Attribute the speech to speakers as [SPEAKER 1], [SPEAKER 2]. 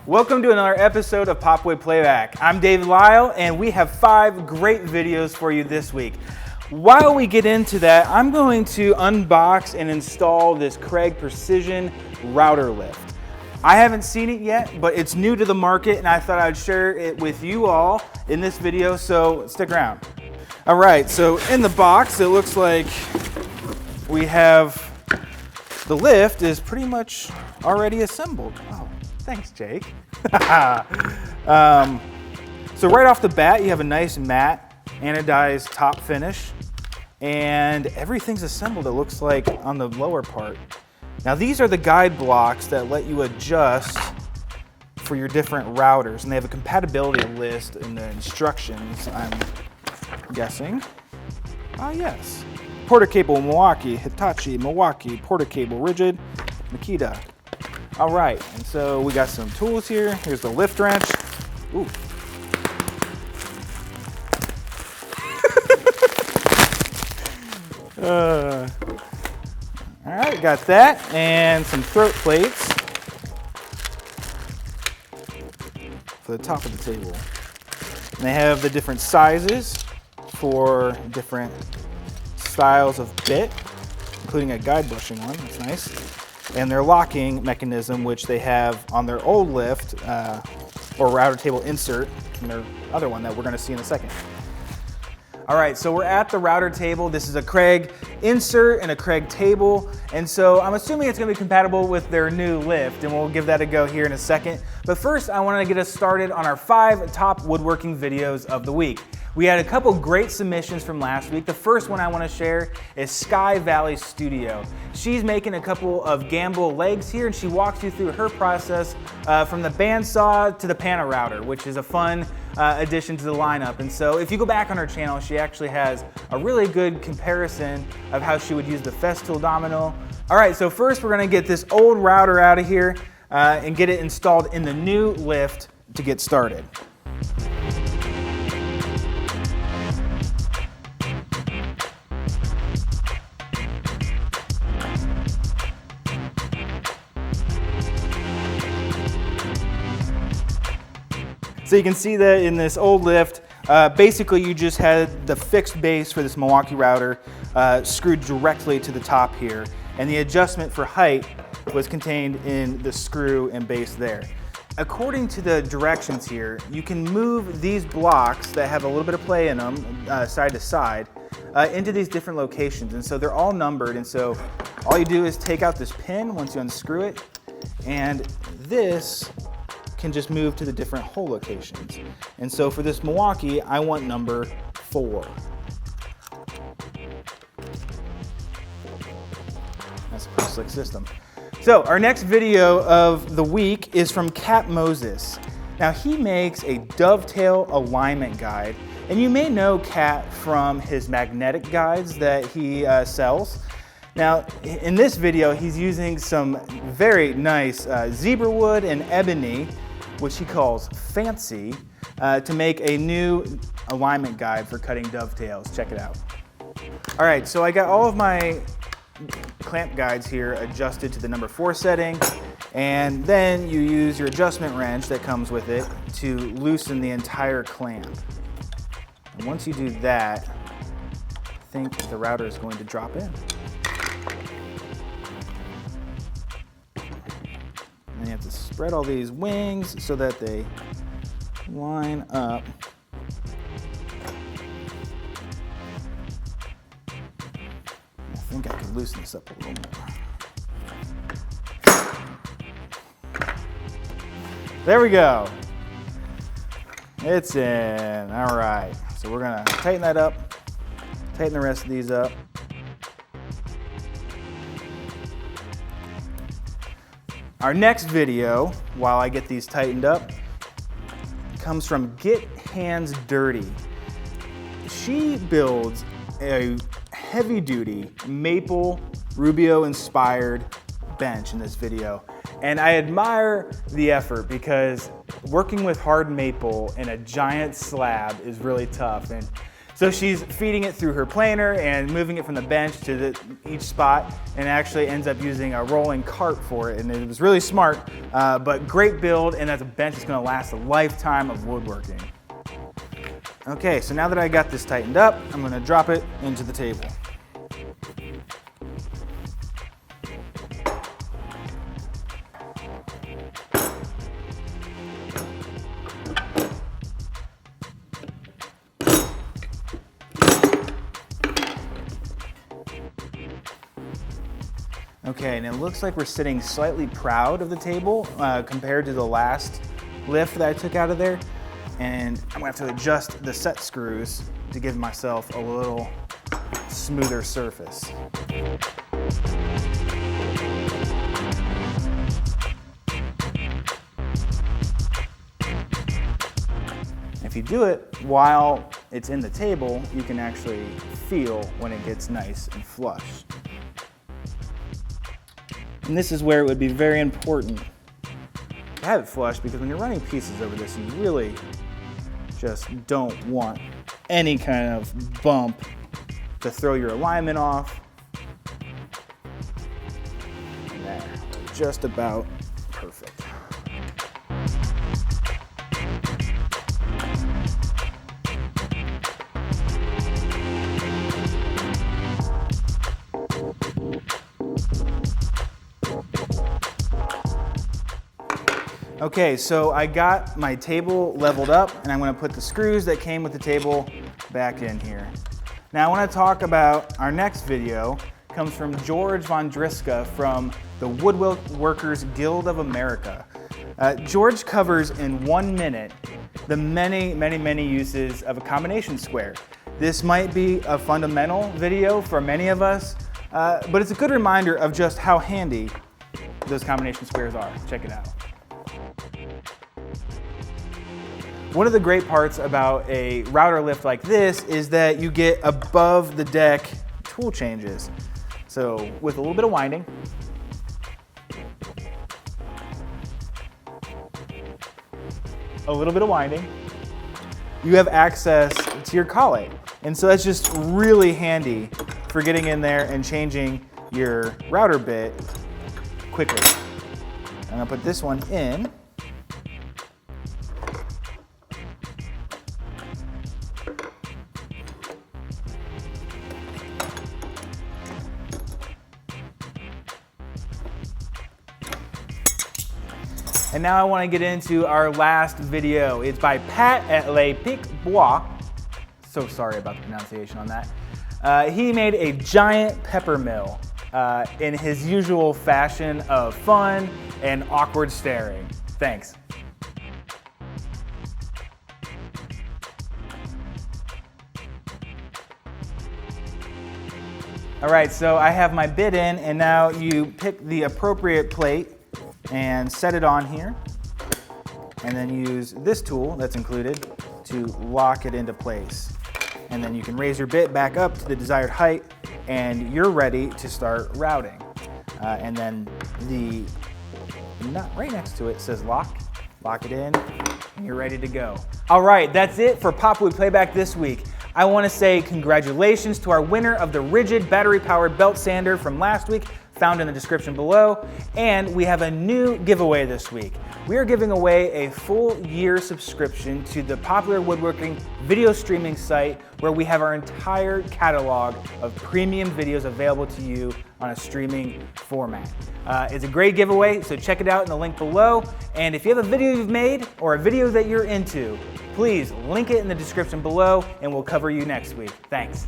[SPEAKER 1] Welcome to another episode of PopWood Playback. I'm David Lyle, and we have 5 great videos for you this week. While we get into that, I'm going to unbox and install this Kreg Precision router lift. I haven't seen it yet, but it's new to the market, and I thought I'd share it with you all in this video, so stick around. All right, so in the box, it looks like we have the lift is pretty much already assembled. Oh, thanks, Jake. So right off the bat, you have a nice matte anodized top finish, and everything's assembled, it looks like, on the lower part. Now these are the guide blocks that let you adjust for your different routers, and they have a compatibility list in the instructions, I'm guessing. Ah, yes. Porter cable, Milwaukee, Hitachi, Milwaukee, porter cable, rigid, Makita. All right, and so we got some tools here. Here's the lift wrench. Ooh. All right, got that, and some throat plates for the top of the table. And they have the different sizes for different styles of bit, including a guide bushing one, that's nice. And their locking mechanism, which they have on their old lift, or router table insert, and their other one that we're gonna see in a second. All right, so we're at the router table. This is a Kreg insert and a Kreg table, and so I'm assuming it's gonna be compatible with their new lift, and we'll give that a go here in a second. But first, I wanna get us started on our 5 top woodworking videos of the week. We had a couple great submissions from last week. The first one I wanna share is Sky Valley Studio. She's making a couple of Gamble legs here, and she walks you through her process from the bandsaw to the Pana router, which is a fun addition to the lineup. And so if you go back on her channel, she actually has a really good comparison of how she would use the Festool domino. All right, so first we're gonna get this old router out of here and get it installed in the new lift to get started. So you can see that in this old lift, basically you just had the fixed base for this Milwaukee router screwed directly to the top here, and the adjustment for height was contained in the screw and base there. According to the directions here, you can move these blocks that have a little bit of play in them, side to side, into these different locations, and so they're all numbered, and so all you do is take out this pin once you unscrew it, and this can just move to the different hole locations. And so for this Milwaukee, I want number 4. That's a pretty slick system. So our next video of the week is from Katz-Moses. Now he makes a dovetail alignment guide, and you may know Kat from his magnetic guides that he sells. Now, in this video, he's using some very nice zebra wood and ebony, which he calls fancy, to make a new alignment guide for cutting dovetails. Check it out. All right, so I got all of my clamp guides here adjusted to the number 4 setting, and then you use your adjustment wrench that comes with it to loosen the entire clamp. And once you do that, I think the router is going to drop in. And you have to spread all these wings so that they line up. I think I could loosen this up a little more. There we go. It's in. All right. So we're gonna tighten that up, tighten the rest of these up. Our next video, while I get these tightened up, comes from Get Hands Dirty. She builds a heavy-duty maple Rubio-inspired bench in this video. And I admire the effort because working with hard maple in a giant slab is really tough. And So she's feeding it through her planer and moving it from the bench to each spot, and actually ends up using a rolling cart for it. And it was really smart, but great build, and that's a bench that's gonna last a lifetime of woodworking. Okay, so now that I got this tightened up, I'm gonna drop it into the table. Okay, and it looks like we're sitting slightly proud of the table compared to the last lift that I took out of there. And I'm gonna have to adjust the set screws to give myself a little smoother surface. If you do it while it's in the table, you can actually feel when it gets nice and flush. And this is where it would be very important to have it flush, because when you're running pieces over this, you really just don't want any kind of bump to throw your alignment off. And there, just about perfect. Okay, so I got my table leveled up, and I'm gonna put the screws that came with the table back in here. Now I wanna talk about our next video. It comes from George Vondriska from the Woodworkers Guild of America. George covers in 1 minute the many uses of a combination square. This might be a fundamental video for many of us, but it's a good reminder of just how handy those combination squares are. Check it out. One of the great parts about a router lift like this is that you get above the deck tool changes. So with a little bit of winding, you have access to your collet. And so that's just really handy for getting in there and changing your router bit quickly. I'm gonna put this one in. And now I want to get into our last video. It's by Pat at PicBois. So sorry about the pronunciation on that. He made a giant pepper mill in his usual fashion of fun and awkward staring. Thanks. All right, so I have my bit in, and now you pick the appropriate plate and set it on here, and then use this tool that's included to lock it into place. And then you can raise your bit back up to the desired height, and you're ready to start routing. And then the nut right next to it says lock. Lock it in, and you're ready to go. All right, that's it for PopWood Playback this week. I want to say congratulations to our winner of the rigid battery-powered belt sander from last week, found in the description below. And we have a new giveaway this week. We are giving away a full year subscription to the popular woodworking video streaming site, where we have our entire catalog of premium videos available to you on a streaming format. It's a great giveaway, so check it out in the link below. And if you have a video you've made or a video that you're into, please link it in the description below, and we'll cover you next week. Thanks.